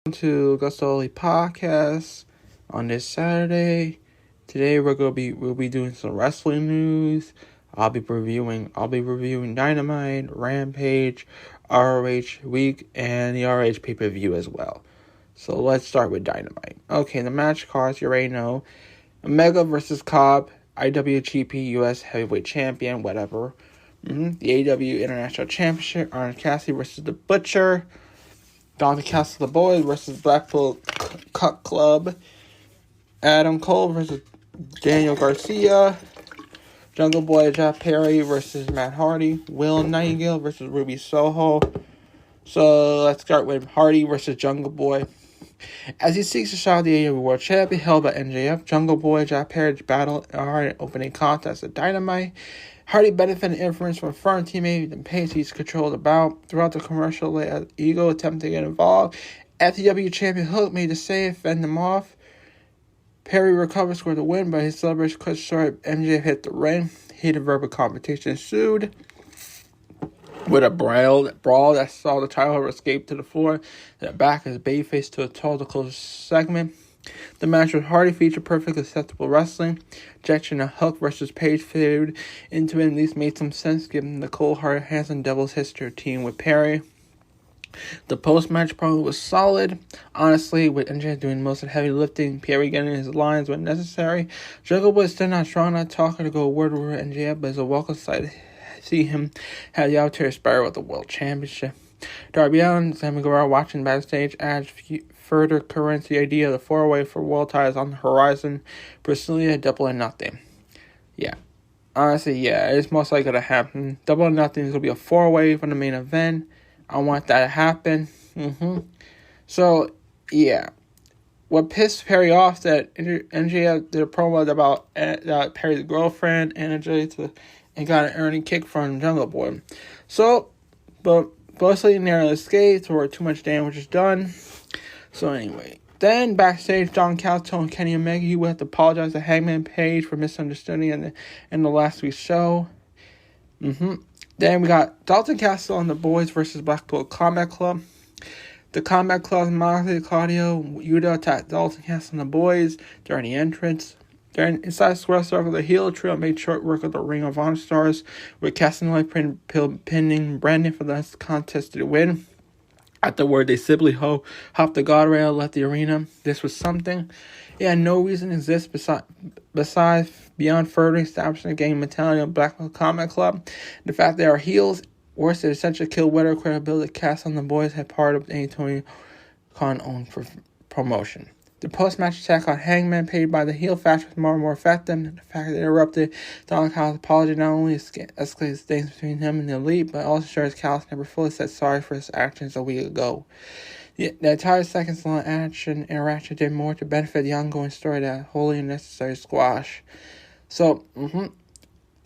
To AgostoAllElite podcast on this Saturday. Today we'll be doing some wrestling news. I'll be reviewing Dynamite, Rampage, ROH Week, and the ROH pay-per-view as well. So let's start with Dynamite. Okay, the match cards you already know. Omega versus Cobb, IWGP US Heavyweight Champion, whatever. The AEW International Championship, Orange Cassidy versus The Butcher. Dante Castle the Boys versus Blackpool Cut Club. Adam Cole versus Daniel Garcia. Jungle Boy Jeff Perry versus Matt Hardy. Will Nightingale versus Ruby Soho. So let's start with Hardy versus Jungle Boy. As he seeks to shot at the AEW World Champion held by MJF, Jungle Boy Jeff Perry battled Hardy opening contest at Dynamite. Hardy benefited influence from a firm teammate and pace he's controlled about. Throughout the commercial, as Ego attempted to get involved. FTW champion Hook made the save, fend him off. Perry recovered, scored the win, but his celebration cut short. MJF hit the ring. Heated verbal competition ensued with a brawl that saw the title holder escape to the floor. The back as Babyface to a toe to close the segment. The match with Hardy featured perfect acceptable wrestling. Injection of Hook versus Page faded into it and at least made some sense given the cold-hearted Hanson Devil's history team with Perry. The post-match promo was solid. Honestly, with MJF doing most of the heavy lifting, Perry getting his lines when necessary. Jungle Boy is still not strong enough talking to go word over MJF, but it's a welcome sight to see him have the opportunity to aspire with the World Championship. Darby Allin and Sammy Guevara watching backstage adds further currents the idea of the four-way for world titles on the horizon. Personally, Double or Nothing. Yeah. Honestly, it's most likely going to happen. Double or Nothing is going to be a four-way for the main event. I want that to happen. So, yeah. What pissed Perry off that MJF did a promo about Perry's girlfriend and got an earning kick from Jungle Boy. So, but mostly narrowly escaped where too much damage is done. So anyway, then backstage, Don Callis told Kenny Omega he would have to apologize to Hangman Page for misunderstanding in the last week's show. Then we got Dalton Castle and the Boys versus Blackpool Combat Club. The Combat Club, Moxley, Claudio, Yuta attacked Dalton Castle and the Boys during the entrance. Then inside Square Circle, the heel trio made short work of the Ring of Honor stars, with Casanova pinning Brandon for the contest to win. Afterward, they simply hopped the guardrail, left the arena. This was something. No reason exists besides beyond further establishing the game mentality of Black Combat Club. The fact they are heels, worse, it essentially killed whatever credibility Cass and the Boys had part of any Tony Khan owned promotion. The post-match attack on Hangman paid by the heel faction was more and more effective. The fact that it interrupted Don Callis' apology not only escalates things between him and the Elite, but also shows Callis never fully said sorry for his actions a week ago. The entire seconds-long interaction did more to benefit the ongoing story than wholly unnecessary squash. So,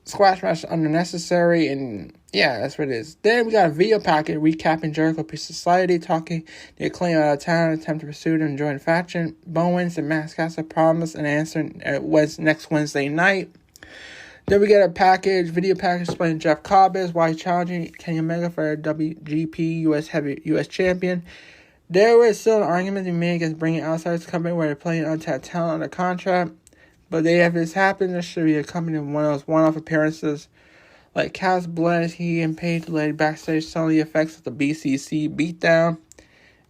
squash match unnecessary, and that's what it is. Then we got a video packet recapping Jericho Peace Society, talking the Acclaim out of town, attempt to pursue them and join the faction. Bowens and Max Casa promise an answer next Wednesday night. Then we get a video package explaining Jeff Cobb is, why he's challenging Kenny Omega for WGP US Champion. There was still an argument to be made against bringing outsiders to the company where they're playing untapped talent under contract. But if this happens, there should be a company of one of those one-off appearances. Like Cass Bless, he and Page laid backstage some of the effects of the BCC beatdown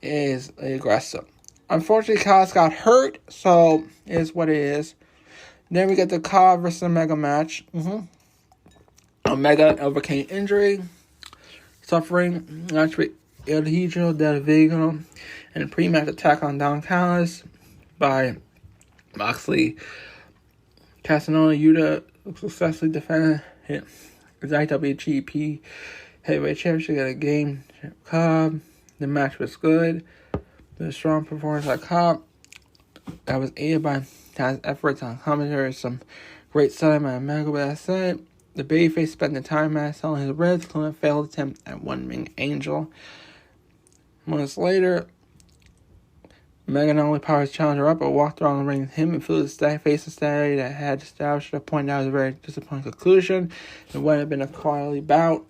is aggressive. Unfortunately, Cass got hurt, so it is what it is. Then we get the Cobb versus Omega match. Omega overcame injury, suffering match with El Hijo del Vigo, and a pre-match attack on Don Callis by Moxley. Casanova Yuta successfully defended his IWGP Heavyweight Championship at a game. Cobb. The match was good. The strong performance by Cobb that was aided by Taz's efforts on commentary. Some great selling by Omega. With that said, the babyface spent the time at selling his ribs, including a failed attempt at one-wing angel. Months later, Omega not only powered his challenger up, but walked around the ring with him and flew the face of Saturday that had established a point that was a very disappointing conclusion. It would have been a quality bout.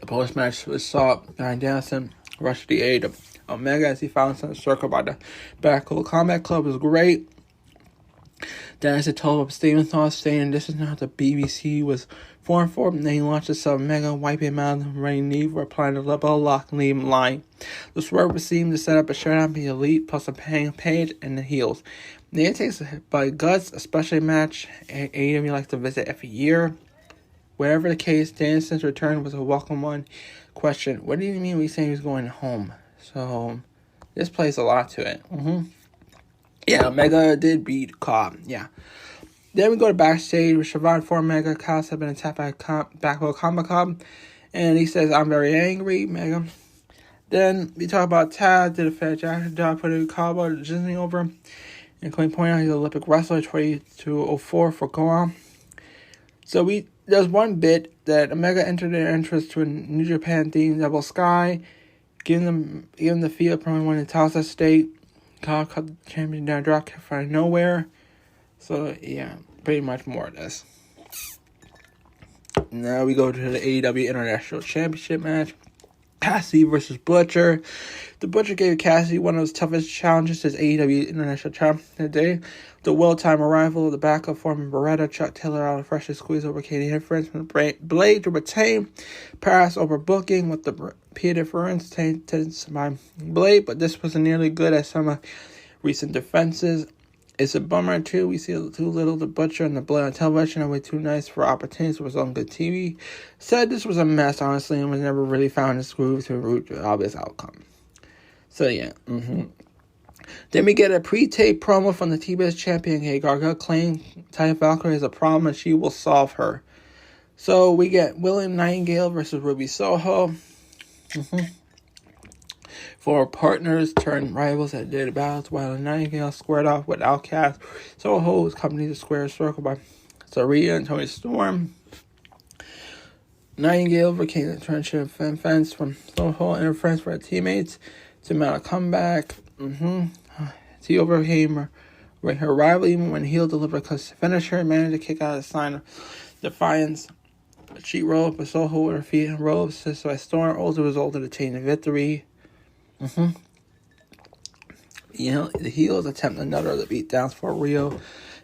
The post-match was saw Ryan Danielson rush to the aid of Omega as he found some circle by the Backhoe Combat Club was great. Dennis had told up statement thoughts saying this is not the BBC was formed for. And then he launched his Omega, wiping him out of the running knee for applying the level lock and leave him lying. The swerve was seen to set up a showdown between the Elite plus a Page and the heels. The antics by Guts, especially a match AEW likes to visit every year. Whatever the case, Danielson's return was a welcome one. Question, what do you mean we say he was going home? So, this plays a lot to it. Yeah, Omega did beat Cobb. Yeah. Then we go to backstage with Siobhan for Omega. Kyle had been attacked by Backhoe Combat Club. And he says, I'm very angry, Omega. Then we talk about Taz did a fantastic job putting Cobb and Disney over. And can we point out he's an Olympic wrestler, 2204 for Goa. So there's one bit that Omega entered their entrance to a New Japan themed Double Sky, giving the field probably one in Tulsa State. Kyle cut the champion down, drop kick out of nowhere. So yeah, pretty much more of this. Now we go to the AEW International Championship match. Cassidy versus Butcher. The Butcher gave Cassidy one of his toughest challenges as AEW International Champion today. The well-timed arrival of the backup former Beretta, Chuck Taylor out of freshly squeeze over Katie Interference from Blade to retain. Paris overbooking with the repeated interference tainted by Blade, but this wasn't nearly good as some recent defenses. It's a bummer too. We see too little of the Butcher and the Blade on television, and way too nice for opportunities. It was on good TV. Said this was a mess, honestly, and was never really found its groove to root to an obvious outcome. So yeah, Then we get a pre-tape promo from the TBS champion, Gargano, claiming Taya Valkyrie has a problem and she will solve her. So we get William Nightingale versus Ruby Soho. For partners turned rivals that did battles while Nightingale squared off with Outcast. Soho was accompanied to square circle by Sarita and Tony Storm. Nightingale overcame the trench fence from Soho interference for her teammates to mount a comeback. She overcame her rival even when heel delivered a finisher and managed to kick out a sign of defiance. She rolled up with Soho with her feet and rolled assisted by Storm, also resulted in a chain of victory. The heels attempt another of the beatdowns for Rio.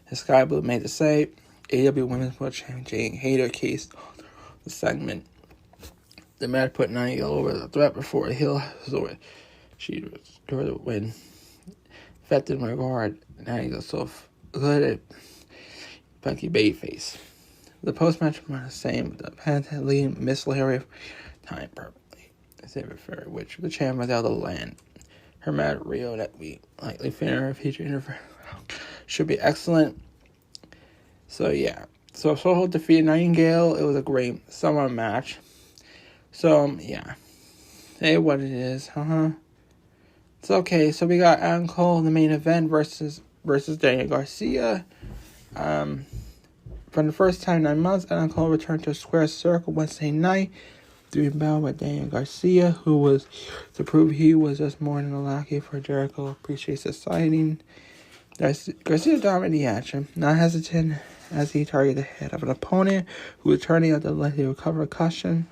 The Sky Blue made the save. AEW Women's World Champion Jane Hayter cased the segment. The match put Nightingale over the threat before a heel was over. She scored the win. Affected my guard. Nightingale so good at Becky Babyface. The post-match was the same, but the Panther lead Miss Larry time perfectly. Which the champ was able to land. Her match at Rio that we likely finner featured interference should be excellent. So yeah. So Soho defeated Nightingale. It was a great summer match. So yeah. Say what it is, It's okay. So we got Adam Cole in the main event versus Daniel Garcia. For the first time in 9 months, Adam Cole returned to a square circle Wednesday night, doing battle with Daniel Garcia, who was to prove he was just more than a lackey for Jericho. Appreciates the sighting. Garcia dominated the action, not hesitant as he targeted the head of an opponent who was turning out to let him recover a cushion.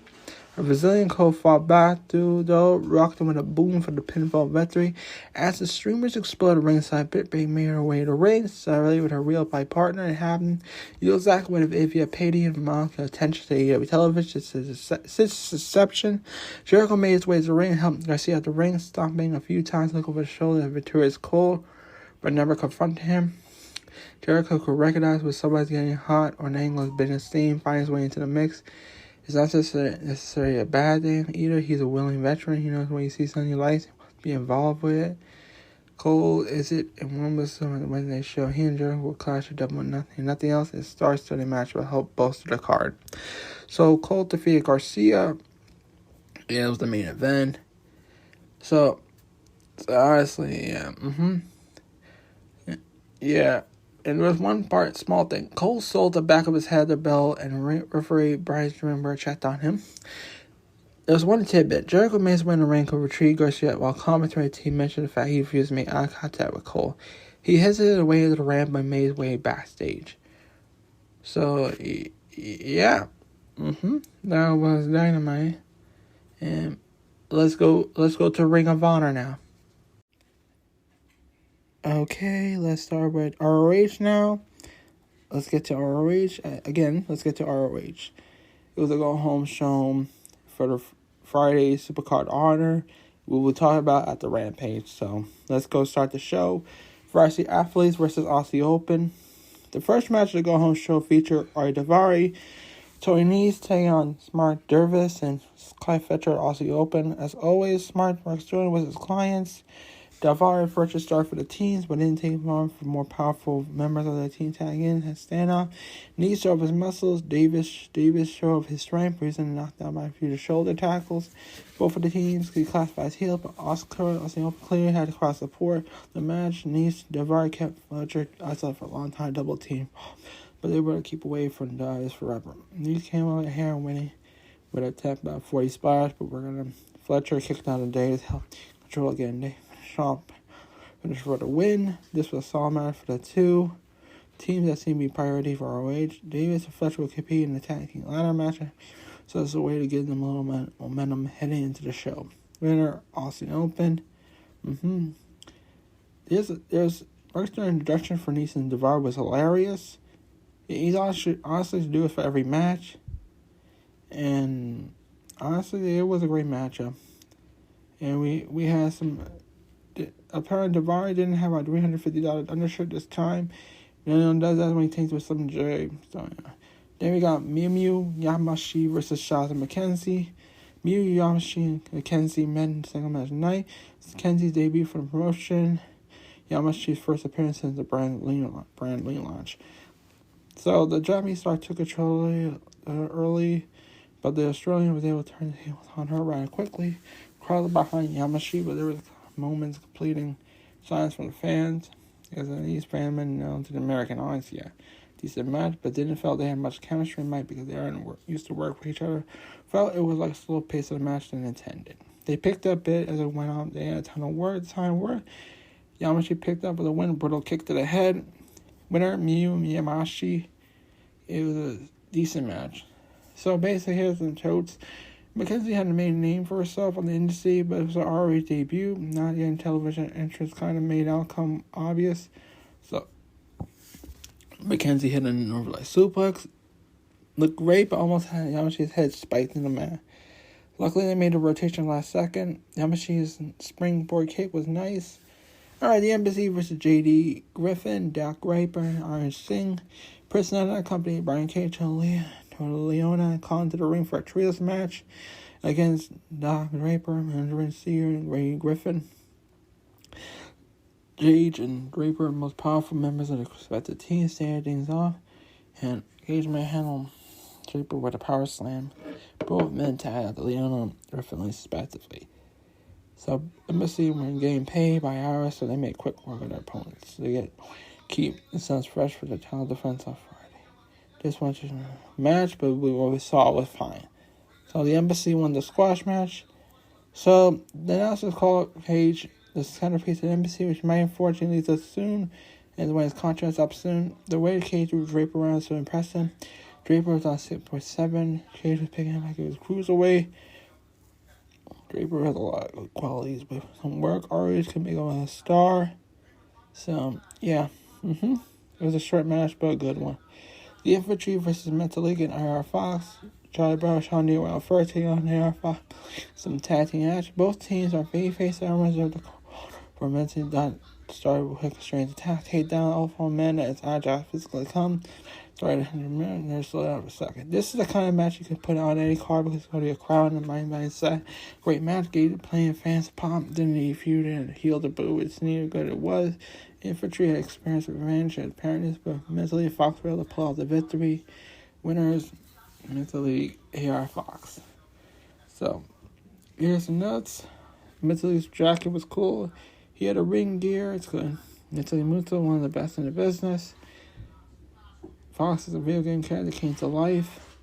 A Brazilian Cole fought back, though, rocked him with a boom for the pinfall victory. As the streamers exploded ringside, Bitbait made her way to the ring, separately with her real fight partner. It happened. Yozak with Avia Pady and Monk attention to AEW television since deception. Jericho made his way to the ring and helped Garcia at the ring, stomping a few times, looking over his shoulder at Victoria's Cole, but never confronted him. Jericho could recognize when somebody's getting hot or an angle has been in steam, find his way into the mix. It's not necessarily a bad thing either. He's a willing veteran. He knows when he sees something he likes, be involved with it. Cole is it, and one was when they show he and Jericho will clash with double nothing else. It starts to the match will help bolster the card. So Cole defeated Garcia. Yeah, it was the main event. So honestly, yeah. And there was one small thing. Cole sold the back of his head the belt, and referee Brian Stromberg checked on him. There was one tidbit. Jericho made his way in the ring, could retrieve Garcia while commentary team mentioned the fact he refused to make eye contact with Cole. He hesitated away to the ramp but made his way backstage. So, yeah. That was Dynamite. And let's go to Ring of Honor now. Okay, let's start with ROH now. Let's get to ROH. Let's get to ROH. It was a go-home show for the Friday Supercard Honor. We will talk about at the Rampage. So let's go start the show. Varsity Athletes versus Aussie Open. The first match of the go-home show featured Ari Daivari, Tony Nese taking on Smart Dervis and Clive Fletcher at Aussie Open. As always, Smart works joined with his clients. Daivari first to start for the teams, but didn't take long for more powerful members of the team tag in and stand out. Nese showed his muscles. Davis showed his strength, reason knocked down by a few shoulder tackles. Both of the teams could classify as heel, but Oscar clearly had to cross support the match. Nese Daivari kept Fletcher isolated for a long time, double team, but they were able to keep away from Davis forever. Nese came out here winning with a tap about 40 spots, but Fletcher kicked out of Davis, helped control again. Sharp finished for the win. This was a solid match for the two teams that seem to be priority for ROH. Davis and Fletcher will compete in the tag team ladder match, so it's a way to give them a little momentum heading into the show. Winner, Austin Open. There's extra introduction for Nese and Daivari was hilarious. He's honestly to do it for every match, and honestly, it was a great matchup. And we had some. Apparently, Daivari didn't have a $350 undershirt this time. No one does that when he takes with some J. So, yeah. Then we got Miyu Yamashi versus Shazza McKenzie. Miyu Yamashi and McKenzie met in the second match tonight. It's McKenzie's debut for the promotion. Yamashi's first appearance since the brand launch. So the Japanese star took control early, but the Australian was able to turn the tables on her rather quickly. Crowd behind Yamashi, but there was moments completing signs from the fans. As these fans known to the American audience, decent match, but didn't feel they had much chemistry, might because they aren't used to work with each other. Felt it was like a slow pace of the match than intended. They picked up a bit as it went on. They had a ton of work. Yamashi picked up with a win, brutal kick to the head. Winner, Miyu Yamashi. It was a decent match. So basically, here's some notes. McKenzie hadn't made a name for herself on the industry, but it was her ROH debut. Not getting television entrance kind of made outcome obvious. So, McKenzie hit an overlay suplex. Looked great, but almost had Yamashi's head spiked in the mat. Luckily, they made a rotation last second. Yamashi's springboard kick was nice. Alright, the Embassy versus J.D. Griffin, Dak Raper, and Iron Singh. Personnel accompanied Brian Cage and Leona and Khan to the ring for a trios match against Doc Draper, Mandarin Seer, and Ray Griffin. Cage and Draper, most powerful members of the respective teams, started things off, and Cage may handle Draper with a power slam. Both men tagged out the Leona and Griffin respectively. So Embassy were getting paid by hours, so they made quick work of their opponents. They keep the Suns fresh for the title defense on Friday. This was a match, but what we saw was fine. So the Embassy won the squash match. So the announcers called Cage the centerpiece of the Embassy, which might unfortunately leave us soon, and when his contract's up soon. The way Cage moved Draper around was so impressive. Draper was on 6.7. Cage was picking him like it was cruiserweight. Draper has a lot of qualities, but some work. ROH can make him a star. So yeah, it was a short match, but a good one. The Infantry versus Mental League and AR Fox. Charlie Brown, Sean Neal out first, taking on AR Fox. Some tag team match. Both teams are babyface elements of the for Mental that started with a strange attack. Take down all four men as agile physically come. Started 100 minutes and they're slow down for a second. This is the kind of match you can put on any card because it's going to be a crowd and mindset. Great match, gated playing fans pop. Didn't need feud and heal the boo. It's neither good it was. Infantry had experience with revenge and apparentness, but Mentally Fox were able to pull out the victory. Winners, Mentally AR Fox. So, here's some notes. Mentally's jacket was cool. He had a ring gear. It's good. Mentally Muto, one of the best in the business. Fox is a video game character that came to life.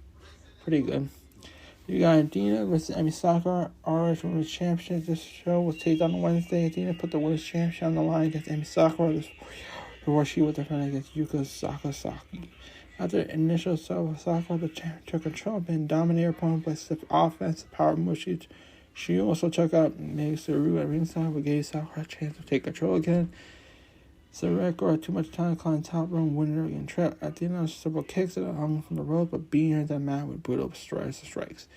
Pretty good. You got Dina versus Emi Sakura, ROH Women's Championship. This show was taped on Wednesday. Dina put the Women's Championship on the line against Emi Sakura before she would defend against Yuka Sakazaki. After initial Sakura, the champ took control and dominated her opponent by stiff offense, power moves. She also took out Meg Saru at ringside, but gave Sakura a chance to take control again. Sireko had too much time to climb top rope, winner and trap. Athena several kicks that hung from the rope, but beating her that mat with brutal strikes.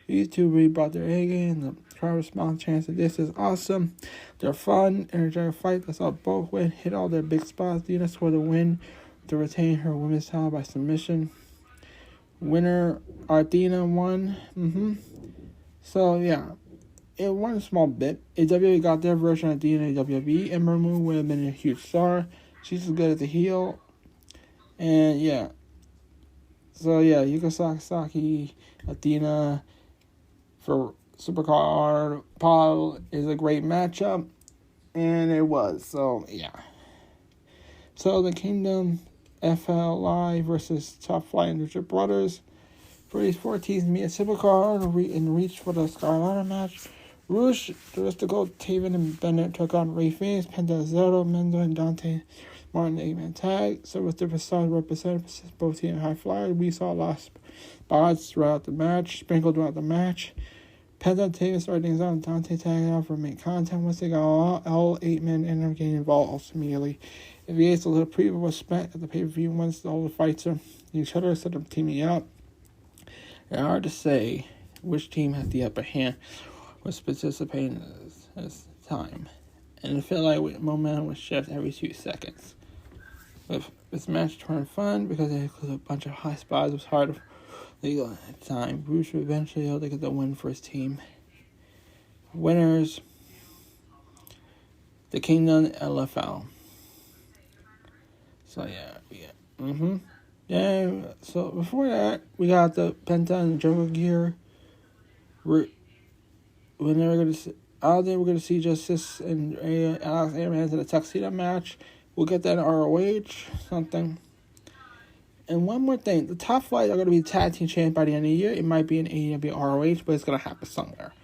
These two really brought their A game. The crowd response chance that this is awesome. They're fun, energetic fight. That's all both win. Hit all their big spots. Athena scored the win to retain her women's title by submission. Winner Athena won. So yeah, it won a small bit. If WWE got their version of Athena in WWE, Ember Moon would have been a huge star. She's as good as a heel. And yeah. So yeah, Yuka Sakazaki, Athena for Supercard Paul is a great matchup. And it was. So yeah. So the Kingdom FLI versus Top Flight and Richard Brothers. For these 4 teams meet at Supercard and reach for the Scarlett match. Rush, Jericho, Taven, and Bennett took on Ray Phoenix, Penta Zero, Mendo, and Dante Martin 8-man tag. So with different styles represented, both teams high flyers. We saw lost spots throughout the match, sprinkled throughout the match. Penta and Taven started things out, Dante tagging out for main content. Once they got all 8-men ended up getting involved immediately. If the a little preview was spent at the pay-per-view once all the fights are each other, instead of teaming up. It's hard to say which team had the upper hand was participating this time. And it felt like momentum was shift every 2 seconds. With this match turned fun because it included a bunch of high spots. It was hard to legal at the time. Bruce would eventually able to get the win for his team. Winners, the Kingdom LFL. So yeah. Yeah, so before that, we got the Penta and Joker gear. I don't think we're going to see Justice and Alex Abrams in a tuxedo match. We'll get that in ROH, something. And one more thing, the Top Flight are going to be tag team champions by the end of the year. It might be in AEW ROH, but it's going to happen somewhere.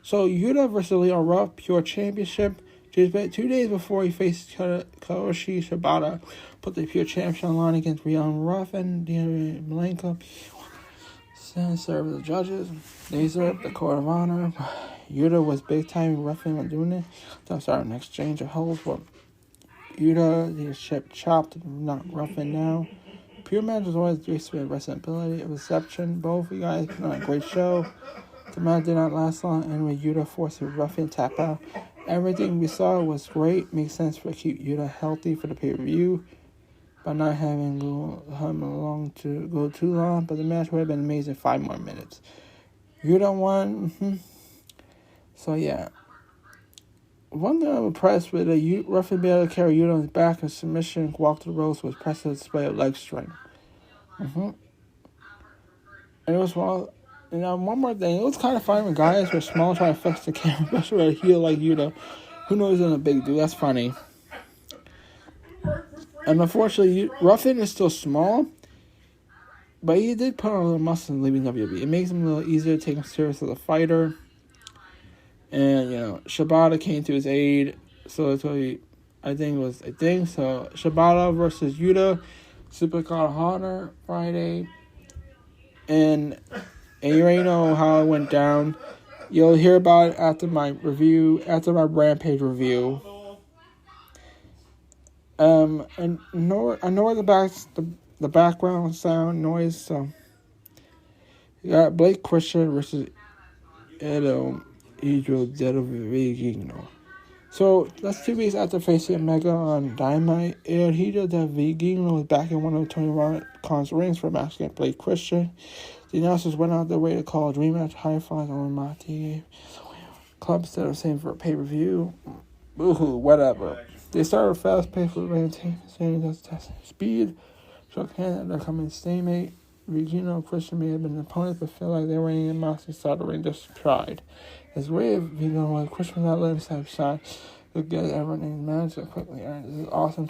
So Yuta versus Leon Ruff, Pure Championship. Just 2 days before he faced Kaoshi Shibata, put the Pure Championship on the line against Leon Ruff and Deanna Malenko. Serve the judges. They served the Court of Honor. Yuta was big time roughing on doing it. That started an exchange of holds for Yuta. The ship chopped, not roughing now. Pure match was always based with wrestling ability and reception. Both you guys put on a great show. The match did not last long, and with Yuta forced to roughing tap out. Everything we saw was great. Makes sense to keep Yuta healthy for the pay-per-view by not having him go too long. But the match would have been amazing 5 more minutes. Yuta won. So yeah. One thing I'm impressed with, roughly be able to carry Yuta on his back in submission, walk to the ropes with impressive display of leg strength. And it was well. And one more thing, it was kind of funny when guys were small trying to fix the camera, especially with a heel like Yuta, who knows he's a big dude. That's funny. And unfortunately, Ruffin is still small, but he did put on a little muscle in leaving WWE. It makes him a little easier to take him serious as a fighter. And, Shibata came to his aid, so that's what I think was a thing. So, Shibata versus Yuta, Supercard Honor, Friday. And you already know how it went down. You'll hear about it after my Rampage review. And I know the background sound noise. So you got Blake Christian versus Edo Vigino. So that's 2 weeks after facing Omega on Dynamite. Edo Vigino was back in one of Tony Khan's rings for a match against Blake Christian. The announcers went out their way to call a dream match high flying on Mati Club instead of saying for a pay-per-view. Boohoo, whatever. They started fast paced with Rantain, saying that's testing speed. Shook hands at their coming stalemate. Regina and Christian may have been opponents, but feel like they were in Moxley started the ring just tried. As way of Vigino was Christian was not letting him side to get everyone in the match that quickly earned. This is awesome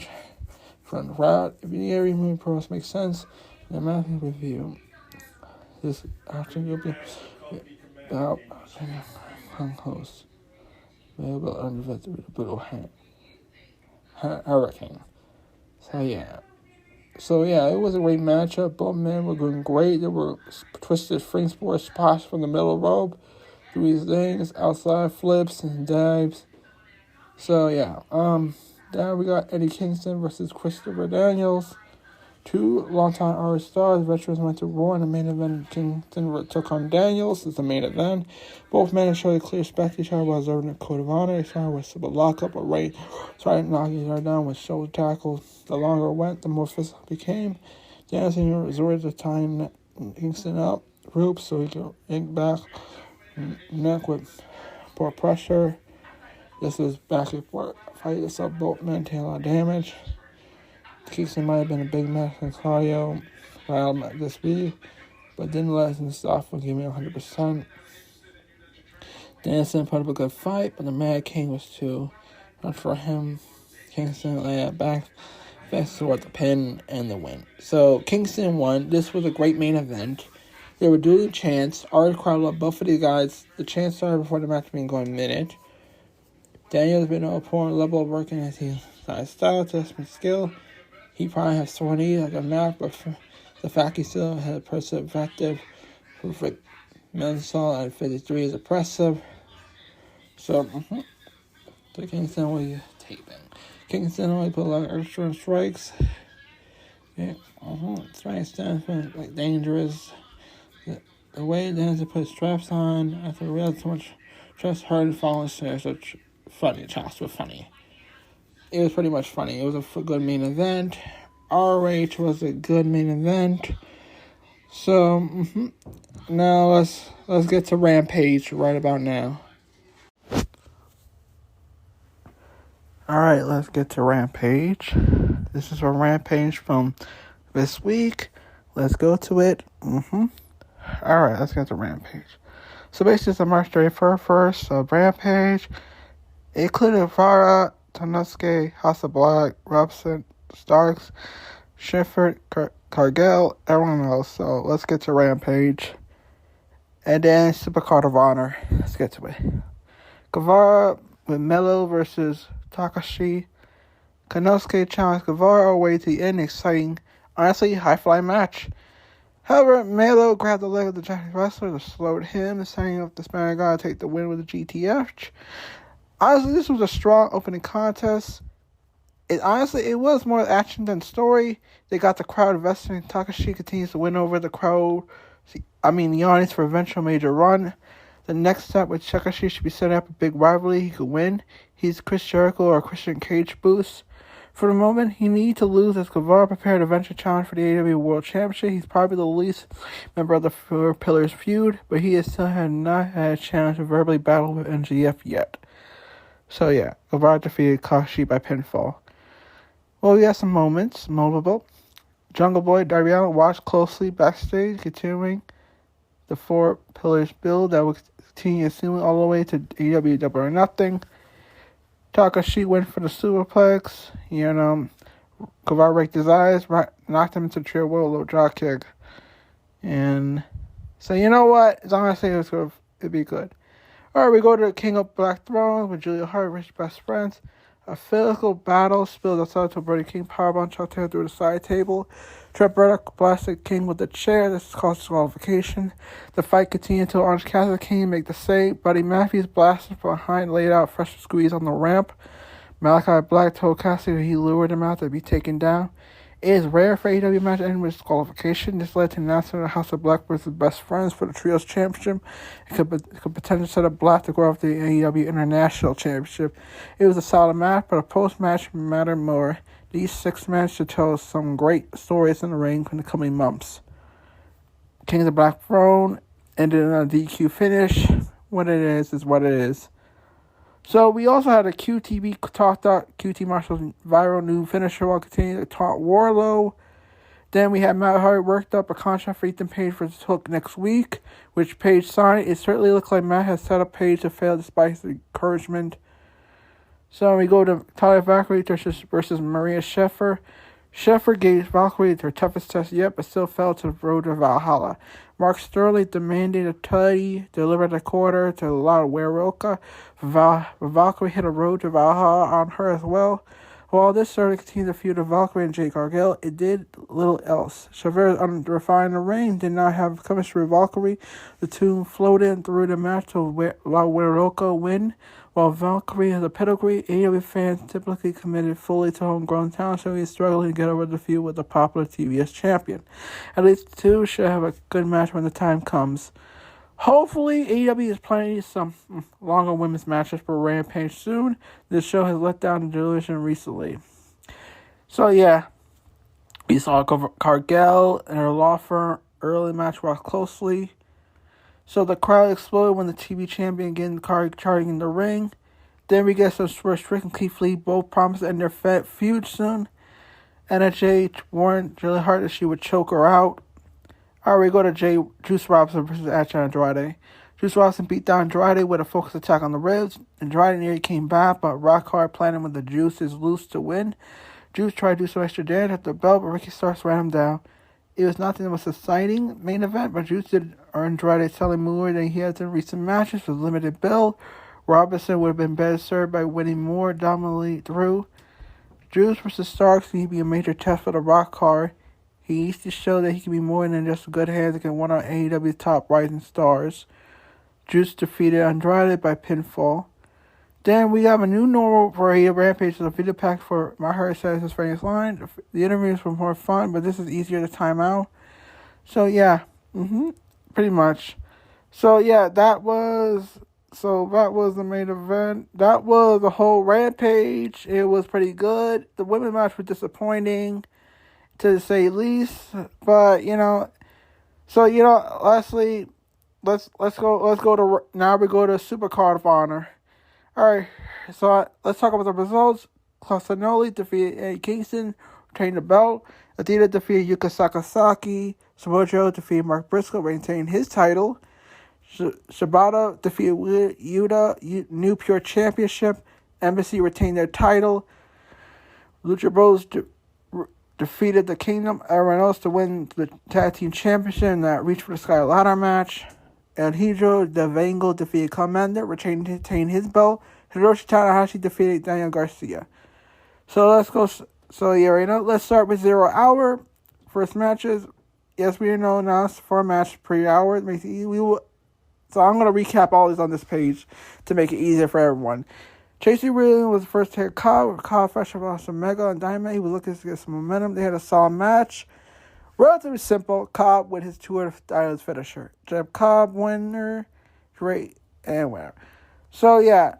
from the crowd. If you need every move pros makes sense, the match review. This action will be about host. Available under the brutal hurricane. So yeah, it was a great matchup. Both men were doing great. There were twisted springboard spots from the middle rope, do these things, outside flips and dives. So yeah, Then we got Eddie Kingston versus Christopher Daniels. Two longtime Irish stars, veterans went to Raw in the main event. Kingston took on Daniels as the main event. Both men showed a clear respect to each other while observing the code of honor. They started with a lockup, but Ray tried to knock each other down with shoulder tackles. The longer it went, the more physical it became. Daniels resorted to tying Kingston up, ropes, so he could ink back neck with more pressure. This was back and forth fight. This up both men taking a lot of damage. Kingston might have been a big match in cardio round this week, but didn't let him stop from giving 100%. Danielson put up a good fight, but the Mad King was too much for him. Kingston laid back toward the pin and the win. So Kingston won. This was a great main event. There were dueling chants. Our crowd loved both of these guys. The chants started before the match being going a minute. Daniel's been an opponent level of working as his style, test and skill. He probably has 20 like a map, but for the fact he still had a perspective, perfect mental at 53 is impressive. So, the Kingston only taping. Kingston only put a lot of extra strikes. Yeah, strike stands for like dangerous. The way Dancer put straps on after he realized so much trust hard and falling stairs. So funny, chops were funny. It was pretty much funny. It was a good main event. RH was a good main event. So now let's get to Rampage right about now. All right, let's get to Rampage. This is a Rampage from this week. Let's go to it. All right, let's get to Rampage. So basically, it's a March 31st Rampage. It included Farah, Tanuske, House of Black, Robson, Starks, Shefford, Cargill, everyone else. So let's get to Rampage. And then Supercard of Honor. Let's get to it. Guevara with Melo versus Takashi. Kanosuke challenged Guevara away to the end. Exciting, honestly, high-flying match. However, Melo grabbed the leg of the Japanese wrestler to slow him, setting up the Spanish guy to take the win with the GTF. Honestly, this was a strong opening contest. It was more action than story. They got the crowd invested in Takashi continues to win over the crowd. The audience for eventual major run. The next step with Takashi should be setting up a big rivalry he could win. He's Chris Jericho or Christian Cage boost. For the moment, he needs to lose as Guevara prepared a eventual challenge for the AEW World Championship. He's probably the least member of the Four Pillars feud, but he has not had a challenge to verbally battle with MJF yet. So yeah, Guevara defeated Takashi by pinfall. Well, we got some moments. Multiple. Jungle Boy Darby Allin watched closely backstage, continuing the Four Pillars build that will continue assuming all the way to AEW Double or Nothing. Takashi went for the superplex. Guevara raked his eyes, knocked him into the trio with a little drop kick. And so, you know what? As long as I say it'd be good. Alright, we go to the King of Black Throne with Julia Hart, Rich Best Friends. A physical battle spilled outside to Brody King powerbomb chucked him through the side table. Trent Burke blasted King with the chair. This caused disqualification. The fight continued until Orange Cassidy King make the save. Buddy Matthews blasted from behind, laid out fresh squeeze on the ramp. Malachi Black told Cassidy he lured him out to be taken down. It is rare for AEW match to end with disqualification. This led to an announcement of House of Black versus Best Friends for the Trios Championship. It could potentially set up Black to go off the AEW International Championship. It was a solid match, but a post-match mattered more. These 6 men should tell some great stories in the ring in the coming months. King of the Black Throne ended in a DQ finish. What it is what it is. So we also had a QTB talked out QT Marshall's viral new finisher while continuing to taunt Warlow. Then we had Matt Hardy worked up a contract for Ethan Page for his Hook next week, which Page signed. It certainly looks like Matt has set up Page to fail despite his encouragement. So we go to Talia Valkyrie versus Maria Sheffer. Sheffer gave Valkyrie her toughest test yet, but still fell to the road to Valhalla. Mark Sterling demanded a tutty, delivered a quarter to Loud Weroka. Valkyrie hit a road to Valhalla on her as well. While this certainly continued the feud of Valkyrie and Jade Cargill, it did little else. Chavez, unrefined the ring, did not have chemistry with Valkyrie. The two floated through the match to Loud Weroka win. While Valkyrie has a pedigree, AEW fans typically committed fully to homegrown talent, so he's struggling to get over the feud with the popular TBS champion. At least the two should have a good match when the time comes. Hopefully, AEW is planning some longer women's matches for Rampage soon. This show has let down the delusion recently. So yeah, we saw Cargill and her law firm early match walk closely. So the crowd exploded when the TV champion again charging in the ring. Then we get some Swerve Strickland and Keith Lee both promised to end their feud soon. NJ warned really hard that she would choke her out. Alright, we go to Juice Robinson versus Andrade. Juice Robinson beat down Andrade with a focused attack on the ribs. Andrade nearly came back, but Rock Hard planning with the Juice is loose to win. Juice tried to do some extra damage at the belt, but Ricky Starks ran him down. It was not the most exciting main event, but Juice did earn Andrade selling more than he has in recent matches with limited build. Robinson would have been better served by winning more dominantly through. Juice versus Starks need to be a major test for the Rock Hard. He needs to show that he can be more than just good hands against one of AEW's top rising stars. Juice defeated Andrade by pinfall. Then we have a new normal for AEW Rampage, a video pack for My Heart Says His Famous Line. The interviews were more fun, but this is easier to time out. So yeah, pretty much. So yeah, that was the main event. That was the whole Rampage. It was pretty good. The women's match was disappointing, to say least. But lastly, let's go to now. We go to Supercard of Honor. Alright, so let's talk about the results. Casanoli defeated Eddie Kingston, retained the belt. Adita defeated Yuka Sakazaki. Samoa Joe defeated Mark Briscoe, retained his title. Shibata defeated Yuta, new Pure Championship. Embassy retained their title. Lucha Bros defeated the Kingdom. Everyone else to win the Tag Team Championship in that Reach for the Sky ladder match. El Hijo de Vango defeated Commander, retained his belt. Hiroshi Tanahashi defeated Daniel Garcia. So let's go. So yeah, right now let's start with 0 Hour. First matches. Yes, we know now it's 4 matches per hour. So I'm gonna recap all these on this page to make it easier for everyone. Chasey Ridley was the first to hit Cobb. Cobb fresh off some Mega and Diamond. He was looking to get some momentum. They had a solid match. Relatively simple. Cobb with his 200 finisher. Jeb Cobb winner. Great. And whatever. So yeah.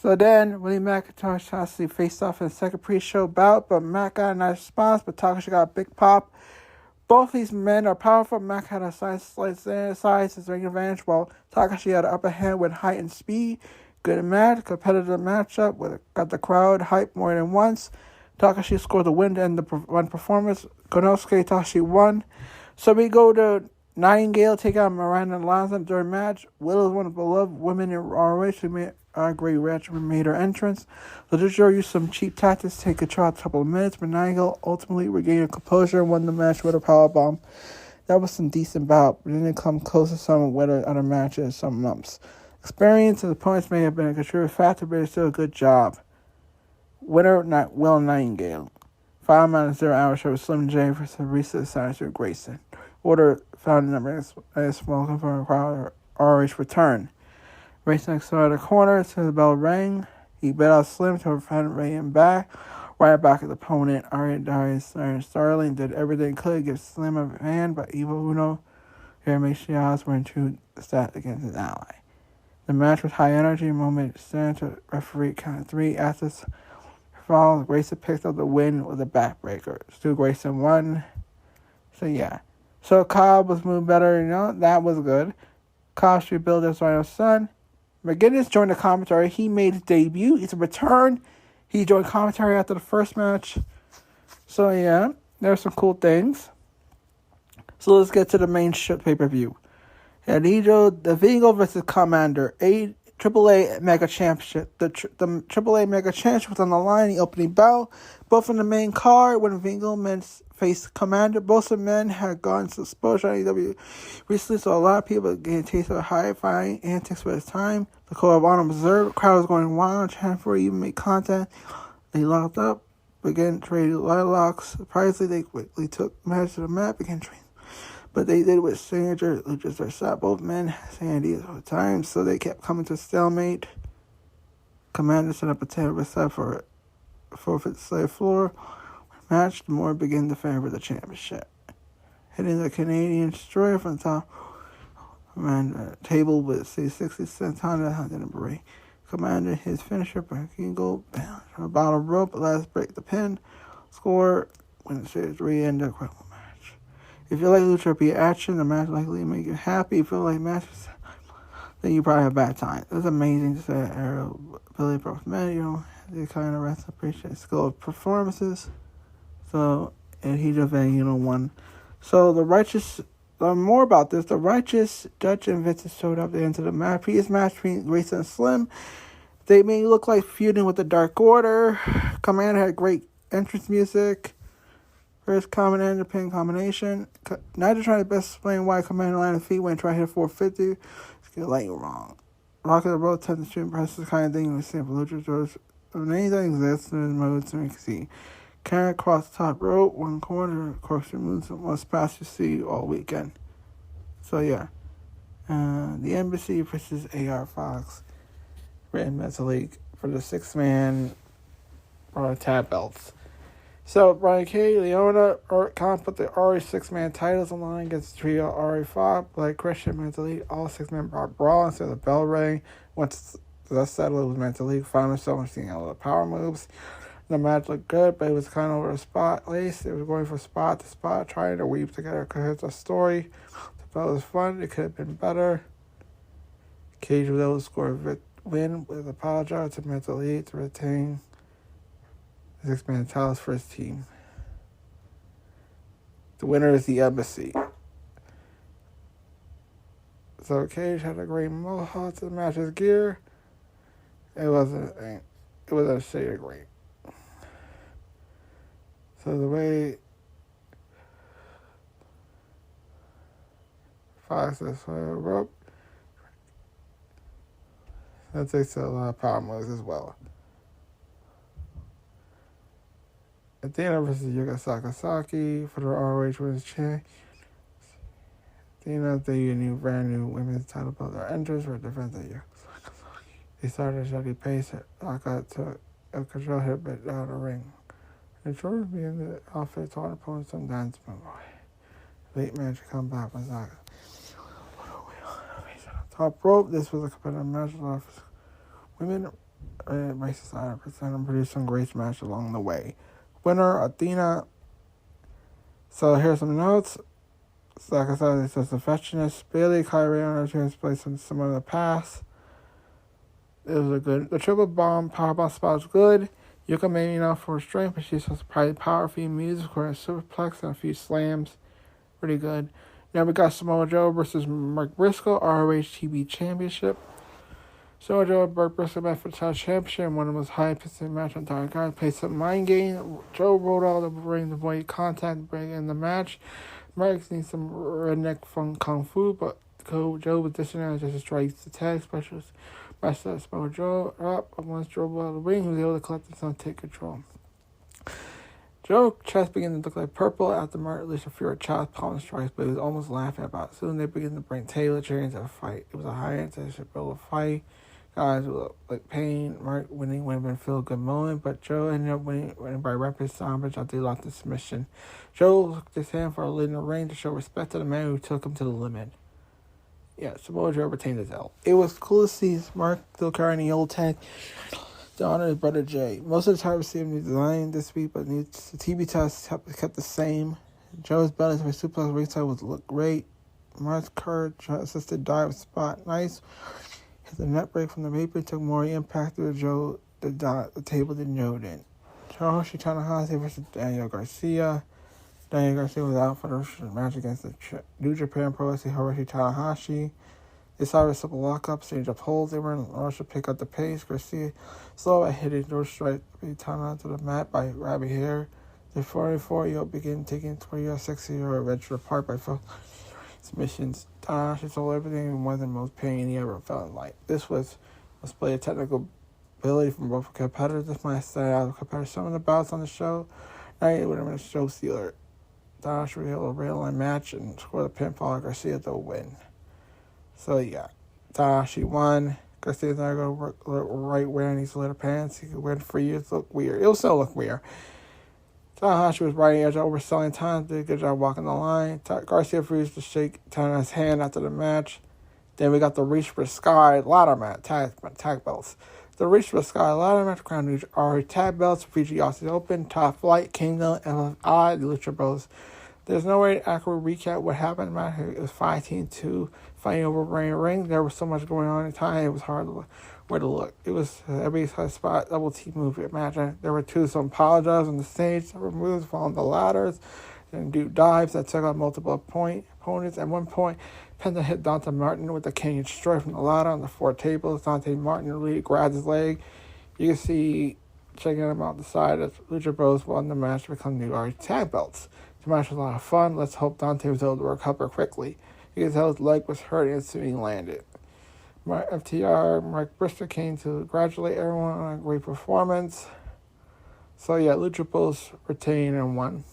So then Willie McIntosh Takashi faced off in the second pre-show bout, but Mac got a nice response, but Takashi got a big pop. Both these men are powerful. Mac had a slight size as ring advantage, while Takashi had an upper hand with height and speed. Good match, competitive matchup, got the crowd hyped more than once. Takashi scored the win to end the one performance. Konosuke Takashi won. So we go to Nightingale take out Miranda Lanza during match. Willow is one of the beloved women in ROH. She made a great match and made her entrance. So this show used some cheap tactics to take control a couple of minutes, but Nightingale ultimately regained her composure and won the match with a powerbomb. That was some decent bout, but didn't come close to some of other matches some months. Experience and opponents may have been a contributing factor, but it's still a good job. Winner, Will Nightingale. 5 minutes 0 hour show with Slim J versus Risa Sinister Grayson. Order found number as welcome for a crowd RH return. Grayson accelerated the corner to the bell rang. He bet out Slim to prevent Ray him back. Right back at the opponent, Darius Starling did everything he could to give Slim a hand, but Evil Uno here makes the odds were in true stat against his ally. The match was high energy, moment stand to referee count 3 after fall. Grayson picked up the win with a backbreaker. Stu Grayson won. So yeah. So Cobb was moving better, that was good. Cobb rebuilt his final son. McGinnis joined the commentary. He made his debut. It's a return. He joined commentary after the first match. So yeah, there's some cool things. So let's get to the main pay-per-view. Elijo Davigo versus Commander, AAA Mega Championship. The AAA Mega Championship was on the line in the opening bout. Both in the main card, when Vingo men faced Commander. Both of the men had gone to exposure on AEW recently, so a lot of people getting a taste of high-flying antics for this time. The Code of Honor observed. The crowd was going wild, chanting for even make content. They locked up, began trading locks. Surprisingly, they quickly took matters to the map, began trading. But they did with Sandra, Lucha's their shot. Both men had ideas all the time, so they kept coming to stalemate. Commander set up a table set for a forfeit slave floor. Match, the more begin to favor the championship. Hitting the Canadian destroyer from the top. Commander table with C60 cents Honda and Beret. Commander his finisher breaking goal bound. Bottom rope, last break the pin. Score when the series 3 end the incredible match. If you like Lucha P action, the match likely make you happy. If you like matches, then you probably have a bad time. It's amazing to say Arrow Billy Brooks man, the kind of wrestling appreciate skill of performances. So and he just won. So the righteous more about this. The righteous Dutch and Vincent showed up at the end of the match. Previous match between Grace and Slim. They made it look like feuding with the Dark Order. Commander had great entrance music. First common and the pin combination. Now they're trying to best explain why Commander landed feet when trying to hit 450. It's getting light wrong. Rock of the road, touch the street, press the kind of thing we see for luchadors. When anything exists in modes, so we can see. Carry across the top rope, one corner, of course, moves most pass you see all weekend. So, yeah. The Embassy versus AR Fox. Written Mental League for the 6-man tag belts. So, Brian K., Leona, put the RA 6-man titles on the line against the trio RA Fox, Blake Christian, Mental League, all 6-man brawl instead of the bell ring. Once the settled, it was Mental League. Found himself seeing all the power moves. The match looked good, but it was kind of over a spot. At least it was going from spot to spot, trying to weave together a cohesive story. The belt was fun. It could have been better. Cage was able to score a win with apologize to Mental League to retain the 6-man titles for his team. The winner is the Embassy. So Cage had a great mohawk to match his gear. It wasn't a shade of green. So the way Fox is rope, that takes a lot of power moves as well. Athena versus Yuka Sakazaki for the ROH Women's Champion. Athena, the brand new women's title belt, are enters for defense of Yuka Sakazaki. They started a steady pace. Aka took a control hit bit out of the ring. The Jordan being the outfit taught opponents some dance move. Late match comeback from Saka. Top rope, this was a competitive match of women races 100% and produced some great match along the way. Winner, Athena. So here's some notes. Saka says the fetchiness. Bailey, Kyrie, and James played some of the past. It was the triple bomb powerbomb spot was good. Yuka made enough for strength, but she's surprisingly powerful music, a superplex and a few slams. Pretty good. Now we got Samoa Joe versus Mark Briscoe, ROH TV Championship. Samoa Joe and Mark Briscoe met for the title championship, and one of the most high-pitched match on the guys played some mind game. Joe rolled out the ring to avoid contact break in the match. Mark needs some redneck kung fu, but Joe was disadvantaged just strikes the tag specialist. Wrestler Samoa Joe up, but once Joe rolled out of the ring, he was able to collect himself and take control. Joe's chest began to look like purple after Mark released a few chest palm strikes, but he was almost laughing about it. Soon they began to bring Taylor Chair into a fight. It was a high-intensity fight. Guys with like pain. Mark winning would have been a feel-good moment, but Joe ended up winning by rapid stompage after he lost the submission. Joe looked his hand for a lead in the ring to show respect to the man who took him to the limit. Yeah, Samoa Joe retained his L. It was cool to see Mark still carrying the old tag to honor his brother Jay. Most of the time received new design this week, but the TV test kept the same. Joe's balance for suplex ringside looked great. Mark's card assisted dive spot nice. Hit the net break from the apron took more impact to Joe the table than Joe did. Hiroshi Tanahashi versus Daniel Garcia. Daniel Garcia was out for the match against the New Japan Pro Wrestling Hiroshi Tanahashi. They saw a simple lockup, exchange of holds. They were in a rush to pick up the pace. Garcia slow at hitting door strike Tana to the mat by grabbing hair. The 44-year-old began taking 20-year, 60-year-old venture apart by submissions. Tanahashi sold everything and more than most pain he ever felt in life. This was a display of technical ability from both competitors. This might stand out of competitors. Some of the bouts on the show, it would have been a show stealer. Tanahashi was able to rail line match and score the pinfall. Garcia to win. So, yeah, Tanahashi won. Garcia's not going to right wearing these little pants. He could wear it for years. Look weird. It'll still look weird. Tanahashi was riding edge overselling time. Did a good job walking the line. Garcia refused to shake Tanahashi's hand after the match. Then we got the Reach for Sky ladder match, tag belts. The Reach for Sky ladder match crown new are tag belts, Fiji Aussie Open, Top Flight, Kingdom, LFI, the Lucha Bros. There's no way to accurately recap what happened in the match. It was 5-2 fighting over ring. There was so much going on in time, it was hard to where to look. It was every spot, double team move. Imagine there were two, some apologize on the stage, there were moves following the ladders, and do dives that took out multiple opponents. At one point, Penta hit Dante Martin with the Canyon Destroy from the ladder on the 4 tables. Dante Martin grabbed his leg. You can see, checking him out the side, as Lucha Bros won the match to become new ROH tag belts. The match was a lot of fun. Let's hope Dante was able to recover quickly. You can tell his leg was hurt and soon he landed. FTR, Mark Brister came to congratulate everyone on a great performance. So yeah, Lucha Bros retained and won.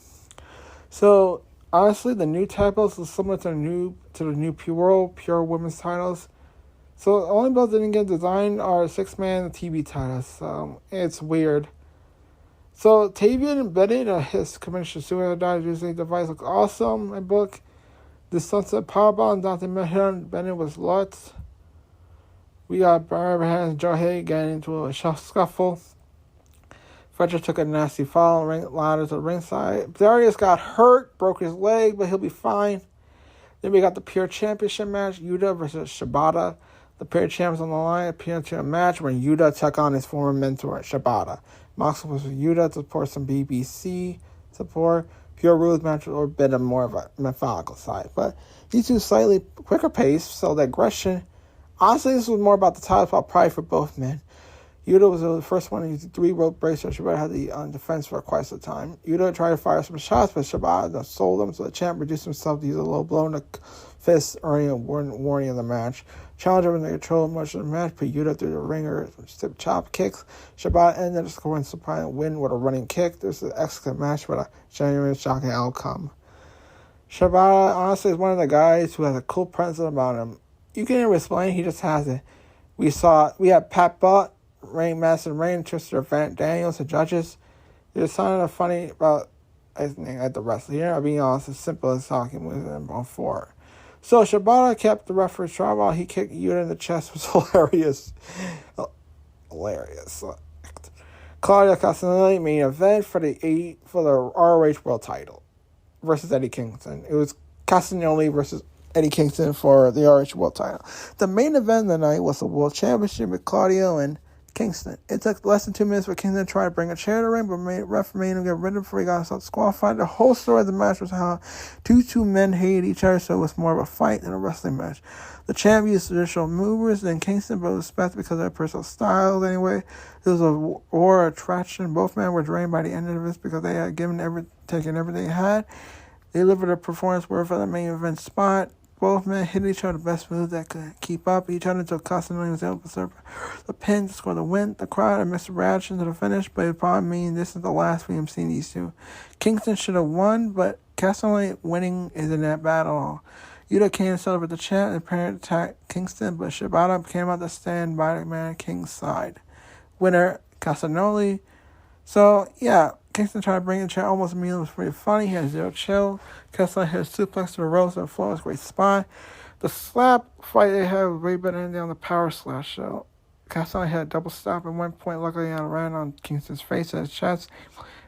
So honestly, the new tag belts is similar to the new pure women's titles. So the only belts that didn't get designed are 6-man and TV titles. So it's weird. So Tavian Bennett, his Commissioner Suicide using device looks awesome. My book, the Sunset Powerbomb, Dante Mehan, Bennett was Lutz. We got Barber Hands, Joe Hay getting into a scuffle. Fletcher took a nasty fall, ladder to the ringside. Darius got hurt, broke his leg, but he'll be fine. Then we got the Pure Championship match, Yuta versus Shibata. The Pure Champs on the line appeared to a match when Yuta took on his former mentor, Shibata. Moxley was with Yuta to support some BBC support. Pure Rules match or a bit of more of a methodical side. But these two slightly quicker pace, so the aggression. Honestly, this was more about the title spot probably for both men. Yuta was the first one to use the 3-rope brace, so Shibata had the defense for quite some time. Yuta tried to fire some shots, but Shibata sold them, so the champ reduced himself to use a low blow in the fist, earning a warning of the match. Challenger was in control much of the match, put Yuta through the ringer, stiff chop kicks. Shibata ended up scoring surprising win with a running kick. This is an excellent match with a genuine shocking outcome. Shibata, honestly, is one of the guys who has a cool presence about him. You can't even explain, he just has it. We had Pat Butt, Master Rain, Twister, Van Daniels, the judges. There's something funny about, I think, at the wrestling here. I'll be honest, as simple as talking with them on 4. So Shibata kept the referee's try while he kicked Yuta in the chest. Was hilarious. Hilarious. Claudio Castagnoli main event for the ROH World Title versus Eddie Kingston. It was Castagnoli versus Eddie Kingston for the ROH World Title. The main event of the night was the World Championship with Claudio and Kingston. It took less than 2 minutes for Kingston to try to bring a chair to the ring, but ref made him get rid of it before he got himself disqualified. The whole story of the match was how two men hated each other, so it was more of a fight than a wrestling match. The champ used traditional movers than Kingston, but was respected because of their personal styles anyway. There was a war of attraction. Both men were drained by the end of this because they had taken everything they had. They delivered a performance worth for the main event spot. Both men hit each other the best moves that could keep up each other until Castagnoli was able to serve the pin to score the win. The crowd had missed a reaction to the finish, but it probably means this is the last we have seen these two. Kingston should have won, but Castagnoli winning isn't that bad at all. Yuta came to celebrate the champ and apparently attacked Kingston, but Shibata came out to stand by the man King's side. Winner, Castagnoli. So, yeah, Kingston tried to bring the chair almost immediately. It was pretty funny. He had zero chill. Castagnoli hit a suplex to the ropes and the floor. It was a great spot. The slap fight they had was way better than on the power slash show. Castagnoli had a double stop at one point. Luckily, he had a ran on Kingston's face and his chest.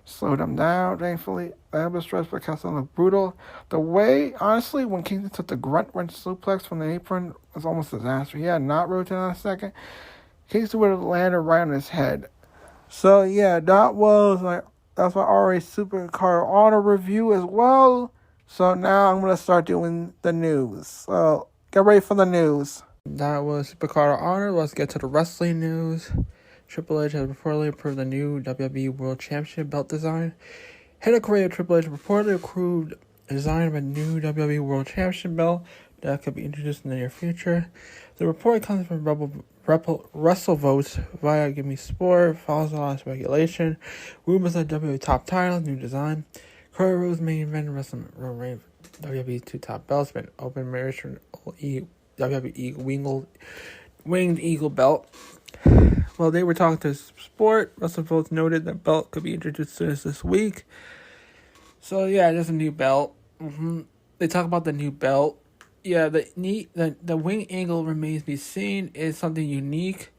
Slowed him down, thankfully. The elbow stretch by Castagnoli looked brutal. The way, honestly, when Kingston took the grunt wrench suplex from the apron was almost a disaster. He had not rotated on a second. Kingston would have landed right on his head. So, yeah, that's my RA Supercard Honor review as well. So now I'm going to start doing the news. So get ready for the news. That was Supercard Honor. Let's get to the wrestling news. Triple H has reportedly approved the new WWE World Championship belt design. Head of Korea Triple H reportedly approved a design of a new WWE World Championship belt that could be introduced in the near future. The report comes from WrestleVotes via Give Me Sport, follows the last regulation. Rumors of WWE top titles, new design. Cody Rhodes main event wrestling WWE 2 top belts, been open marriage from WWE winged eagle belt. Well, they were talking to Sport. Russell Phillips noted that belt could be introduced to us this week. So yeah, there's a new belt. They talk about the new belt. Yeah, the wing eagle remains to be seen. Is something unique,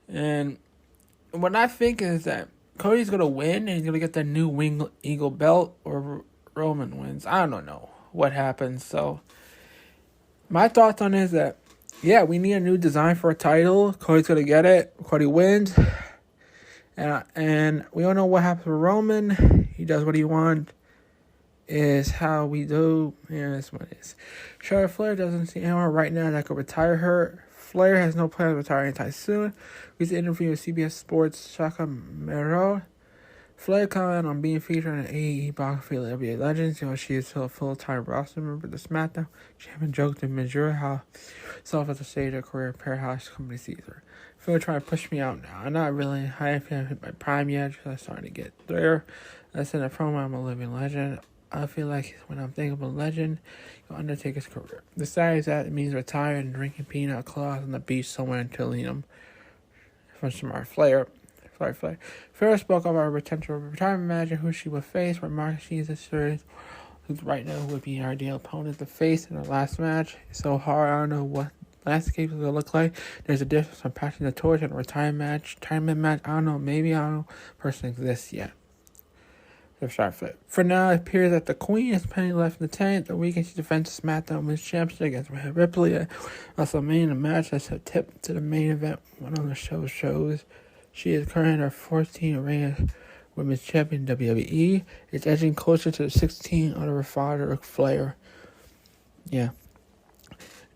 and what I think is that Cody's gonna win and he's gonna get the new wing eagle belt, or Roman wins. I don't know what happens. So my thoughts on it is that yeah, we need a new design for a title. Cody's gonna get it. Cody wins, and we don't know what happens with Roman. He does what he wants. Is how we do. Yeah, that's what it is. Charlotte Flair doesn't see anyone right now that could retire her. Flair has no plans to retire anytime soon. He's an interview with CBS Sports' Shaka Mero. Flair commented on being featured on the AEW biography of WWE Legends. She is still a full-time roster member of the SmackDown. She haven't joked to measure how self at the stage of her career Powerhouse company sees her. Flair trying to push me out now. I'm not really high if I haven't hit my prime yet, because I'm starting to get there. I said in a promo, I'm a living legend. I feel like when I'm thinking of a legend, you'll undertake his career. Besides that, it means retired and drinking peanut claws on the beach somewhere in Temu. From Smart Flair. Flair spoke of our potential retirement manager who she would face, remarking she is a serious who's right now would be our ideal opponent to face in the last match. It's so hard, I don't know what landscape is going to look like. There's a difference from passing the torch and a retirement match. I don't know, maybe I don't know person exists yet. For now, it appears that the Queen has plenty left in the tank. The weekend she defends the SmackDown Women's Championship against Rhea Ripley at WrestleMania, a match that's a tip to the main event. One of the show's shows. She is currently her 14th reign Women's Champion WWE. It's edging closer to the 16 under her father, Ric Flair. Yeah.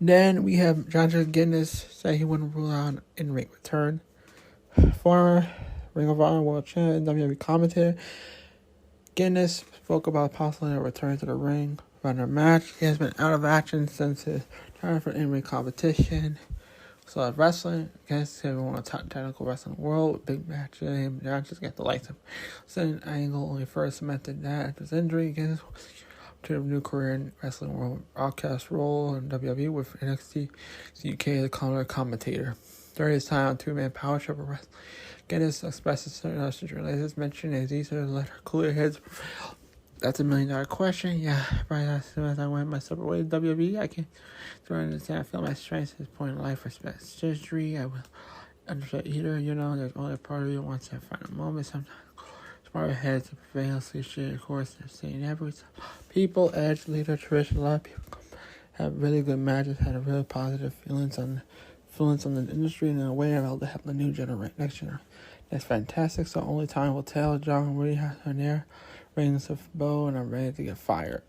Then we have Jonathan Guinness say he wouldn't rule out an in-ring return. Former Ring of Honor World Champion, WWE commentator Guinness spoke about possibly a return to the ring for their match. He has been out of action since his return for in-ring competition. So wrestling, against everyone in the top technical wrestling world, big match. Johnson's got the likes of Sin Angle only first cemented that after his injury against to a new career in wrestling world broadcast role in WWE with NXT UK as a commentator. During his time on two-man power trip of wrestling, Guinness expresses certain related mention it's easier to let her clear heads. That's $1 million question. Yeah, right as soon as I went my separate way to WWE, I can understand. I feel my strength at this point in life. Respect history. I will understand either. There's only a part of you that wants to find a moment. Sometimes smarter heads to prevail. Cliche, of course, they're saying every people, edge, leader, tradition. A lot of people have really good matches, had a really positive influence on the industry, and in a way, I'm able to help the next generation. That's fantastic. So only time will tell. John Reed has on there. Rings of bow, and I'm ready to get fired.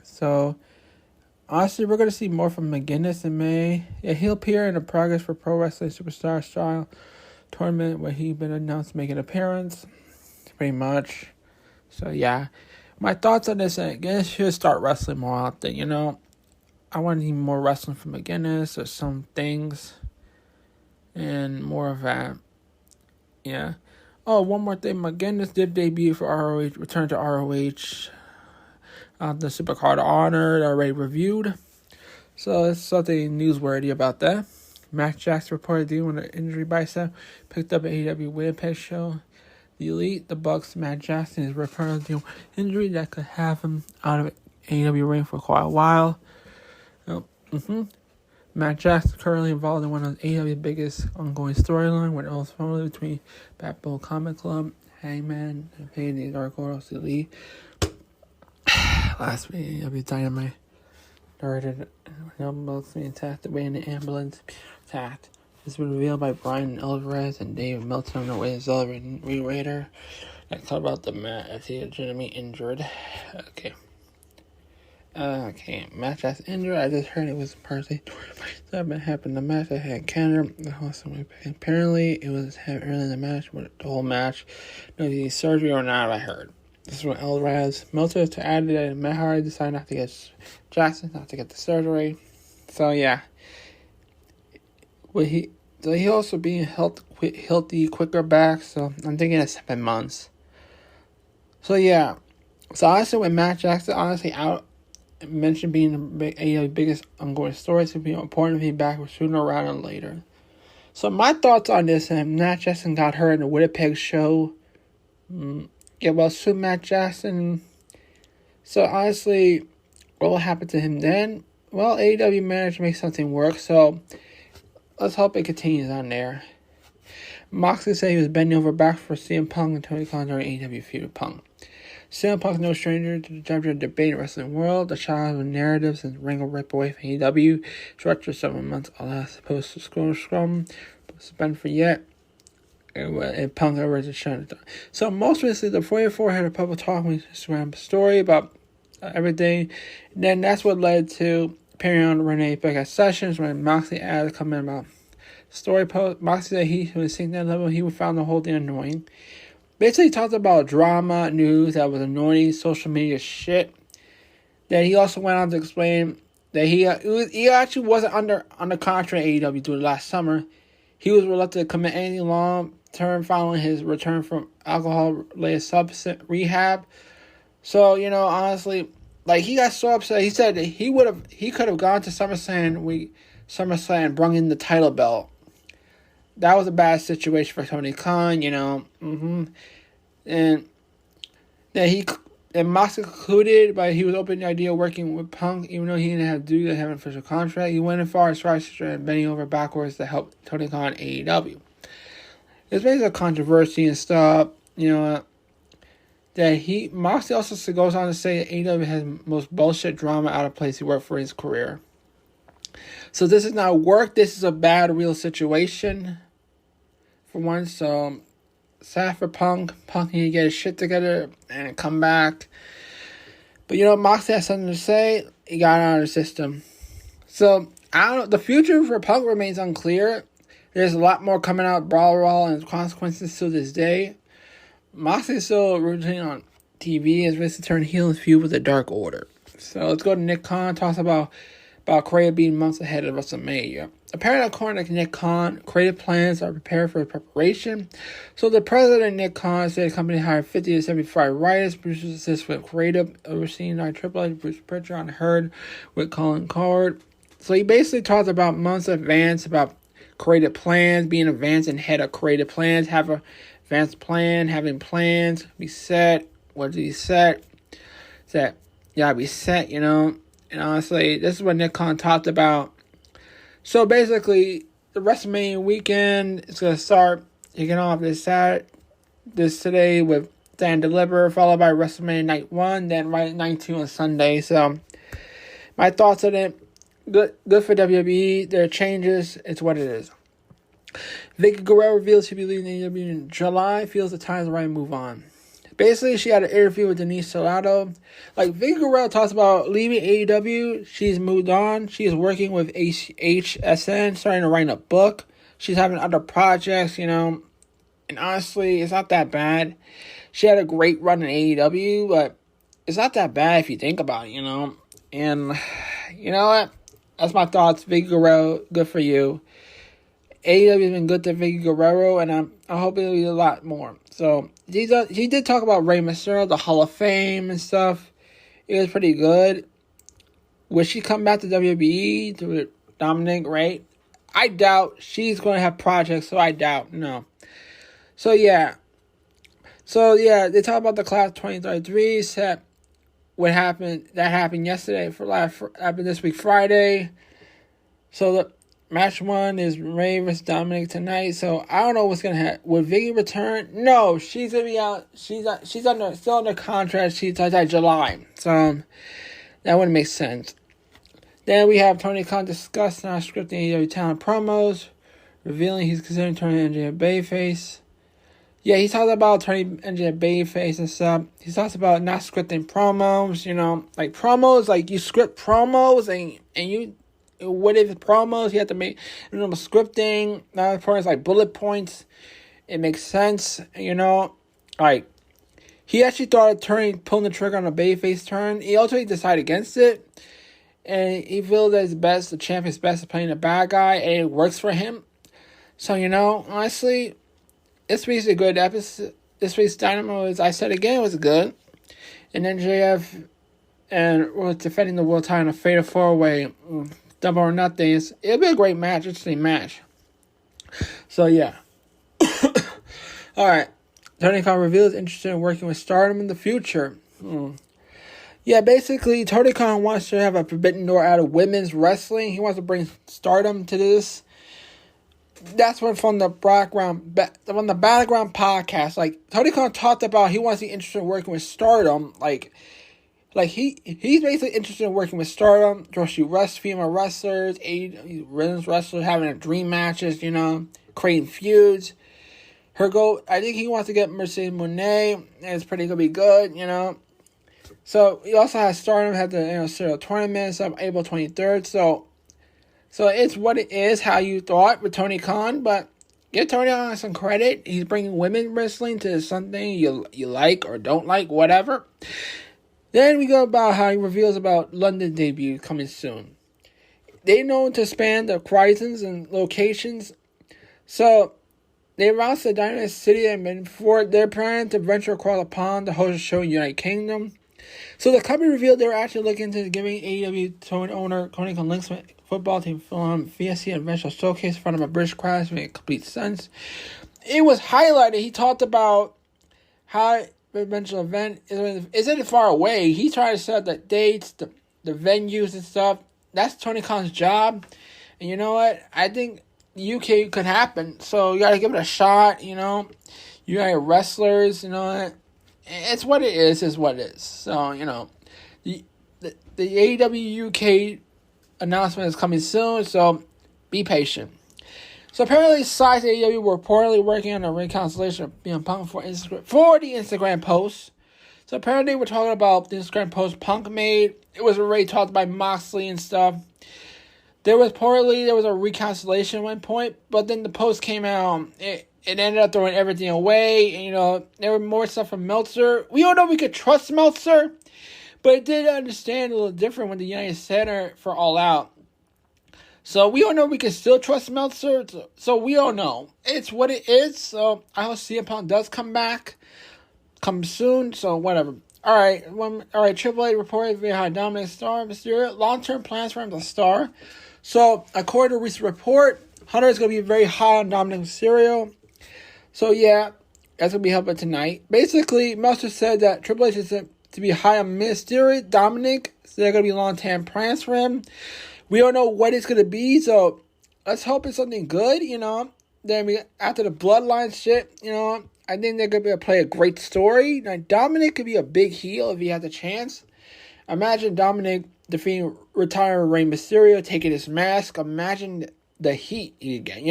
So, honestly, we're going to see more from McGuinness in May. Yeah, he'll appear in the Progress for Pro Wrestling Superstar Style tournament where he's been announced to make an appearance. Pretty much. So, yeah. My thoughts on this, McGuinness should start wrestling more often, I want to see more wrestling from McGuinness or some things. And more of that. Yeah. Oh, one more thing. McGuinness did debut for ROH, return to ROH. The Supercard of Honor, already reviewed. So, it's something newsworthy about that. Matt Jackson reported dealing with an injury bicep. Picked up an AEW Winnipeg show. The Elite, the Bucks, Matt Jackson is reported dealing with injury that could have him out of AEW ring for quite a while. Matt Jackson currently involved in one of AEW's biggest ongoing storyline, with all family between Bat Bowl Comic Club, Hangman, and Payne Dark Horse Elite. Last week, AEW Dynamite started Moxley attacked away in the ambulance. Attacked. This was revealed by Brian Alvarez and David Meltzer on the way to Sullivan Raider. I thought about the match as he legitimately injured. Okay, match that's injured. I just heard it was personally something happened. The match I had Canada. Apparently, it was early in the match, but the whole match, no surgery or not. I heard this is what Elraz Meltzer to add that Matt Hardy decided not to get Jackson, not to get the surgery. So yeah, he also being healthy quicker back. So I'm thinking of 7 months. So yeah, so honestly, with Matt Jackson honestly out. Mentioned being the biggest ongoing story, so it'd be important to be back sooner rather than later. So my thoughts on this, Matt Jackson got hurt in the Winnipeg show. Soon Matt Jackson. So honestly, what will happen to him then? Well, AEW managed to make something work, so let's hope it continues on there. Moxley said he was bending over back for CM Punk and Tony Khan during AEW feud with Punk. CM Punk's no stranger to the gender debate in the wrestling world. The child with narratives and ring will rip away from AEW. Stretched for 7 months, alas, supposed to scrum, suspended for yet. And Punk ever to shut it. So most recently, the 44 had a public talk with Instagram story about everything. And then that's what led to appearing on Renee Becca Sessions when Moxley added a comment about story post. Moxley said he was seeing that level, he found the whole thing annoying. Basically, he talked about drama, news that was annoying, social media shit. Then he also went on to explain that he actually wasn't under contract at AEW during last summer. He was reluctant to commit anything long-term following his return from alcohol-related substance rehab. So, honestly, he got so upset. He said that he could have gone to SummerSlam and brung in the title belt. That was a bad situation for Tony Khan, And then Moxley concluded, but he was open to the idea of working with Punk, even though he didn't have to do that, have an official contract. He went as far as bending over backwards to help Tony Khan AEW. It's basically a controversy and stuff, that Moxley also goes on to say that AEW has the most bullshit drama out of place he worked for his career. So this is not work. This is a bad, real situation. For one, so sad for Punk. Punk need to get his shit together and come back. But Moxley has something to say. He got out of the system. So I don't know. The future for Punk remains unclear. There's a lot more coming out, brawl, and consequences to this day. Moxley is still routine on TV as risks to turn heel and feud with the Dark Order. So let's go to Nick Khan. Talks about Creative being months ahead of WrestleMania. Apparently, according to Nick Khan, creative plans are prepared for preparation. So the president, Nick Khan, said the company hired 50 to 75 writers, producers, assist with creative, overseen by Triple H, Bruce Pritchard, on Heard with Colin Cowherd. So he basically talked about months in advance about creative plans, being advanced and head of creative plans, have a advanced plan, having plans, be set. What did he set? Set, yeah, be set, And honestly, this is what Nick Khan talked about. So basically, the WrestleMania weekend is going to start kicking off this today with Dan Deliver, followed by WrestleMania Night 1, then Night 2 on Sunday. So, my thoughts on it, good for WWE. There are changes, it's what it is. Vicky Guerrero reveals she'll be leaving AEW in July, feels the time is right to move on. Basically, she had an interview with Denise Salado. Vicky Guerrero talks about leaving AEW. She's moved on. She is working with HSN, starting to write a book. She's having other projects, And honestly, it's not that bad. She had a great run in AEW, but it's not that bad if you think about it, And you know what? That's my thoughts. Vicky Guerrero, good for you. AEW has been good to Vicky Guerrero, and I hope it'll be a lot more. So, he did talk about Rey Mysterio, the Hall of Fame and stuff. It was pretty good. Will she come back to WWE to Dominic, right? I doubt. She's going to have projects, so I doubt. No. So, yeah. They talk about the Class 2033 set. What happened? That happened yesterday. Happened this week, Friday. So, the match 1 is Rey vs. Dominic tonight. So I don't know what's gonna happen. Will Vicky return? No, she's gonna be out. She's still under contract. She's out July. So that wouldn't make sense. Then we have Tony Khan discussing our scripting AEW talent promos, revealing he's considering turning MJF babyface. Yeah, he talks about turning MJF babyface and stuff. He talks about not scripting promos. Promos, you script promos and you. What if promos? You have to make scripting. Now, of course, bullet points. It makes sense, He actually thought of pulling the trigger on a babyface turn. He ultimately decided against it, and he feels that the champion's best at playing a bad guy, and it works for him. So honestly, this week's a good episode. This week's Dynamo, as I said again, was good, and then JF and was defending the world title in a fatal 4-way. Double or nothing. It'll be a great match. Interesting match. So, yeah. All right. Tony Khan reveals interested in working with Stardom in the future. Yeah, basically, Tony Khan wants to have a forbidden door out of women's wrestling. He wants to bring Stardom to this. That's what from the background podcast. Like, Tony Khan talked about he wants to be interested in working with Stardom. Like he's basically interested in working with Stardom, especially female wrestlers, women's wrestlers, having dream matches, creating feuds. Her goal, I think he wants to get Mercedes Moné, and it's pretty gonna be good, So he also has Stardom had the serial tournaments up April 23rd. So it's what it is, how you thought with Tony Khan, but give Tony Khan some credit. He's bringing women wrestling to something you like or don't like, whatever. Then we go about how he reveals about London debut coming soon. They know to span the horizons and locations. So they announced the Dynamite City and before they're planning to venture across the pond to host a show in the United Kingdom. So the company revealed they were actually looking into giving AEW owner Tony Khan links with football team film VSC and eventual showcase in front of a British crowd, made complete sense. It was highlighted. He talked about how the eventual event isn't far away. He tried to set up the dates, the venues and stuff. That's Tony Khan's job. And you know what? I think the UK could happen. So you got to give it a shot, You got your wrestlers, It's what it is what it is. So, the AEW UK announcement is coming soon, so be patient. So apparently, Size AEW were reportedly working on a reconciliation of CM Punk for the Instagram post. So apparently, we're talking about the Instagram post Punk made. It was already talked by Moxley and stuff. There was a reconciliation at one point, but then the post came out. It ended up throwing everything away. And, there were more stuff from Meltzer. We all know we could trust Meltzer, but it did understand a little different when the United Center for All Out. So we all know we can still trust Meltzer. So we all know. It's what it is. So I hope CM Punk does come soon. So whatever. All right. Triple A reported via how Dominic Star Mysterio long-term plans for him to star. So according to a recent report, Hunter is going to be very high on Dominic Mysterio. So yeah, that's going to be helping tonight. Basically, Meltzer said that Triple H is to be high on Mysterio, Dominic. So they're going to be long-term plans for him. We don't know what it's going to be, so let's hope it's something good, Then after the Bloodline shit, I think they're going to be able to play a great story. Now, Dominic could be a big heel if he had the chance. Imagine Dominic defeating retiring Rey Mysterio, taking his mask. Imagine the heat he could get,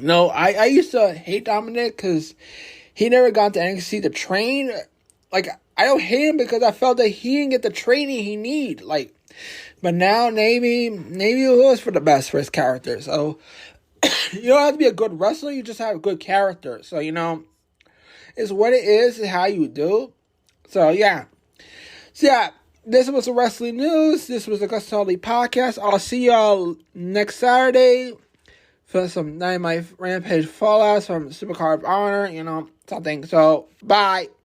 No, I used to hate Dominic because he never got to NXT to train. Like, I don't hate him because I felt that he didn't get the training he need. But now maybe it was for the best for his character. So you don't have to be a good wrestler. You just have a good character. So it's what it is. It's how you do. So yeah. This was the wrestling news. This was the AgostoAllElite podcast. I'll see y'all next Saturday for some Dynamite Rampage fallouts from Supercard of Honor. Something. So bye.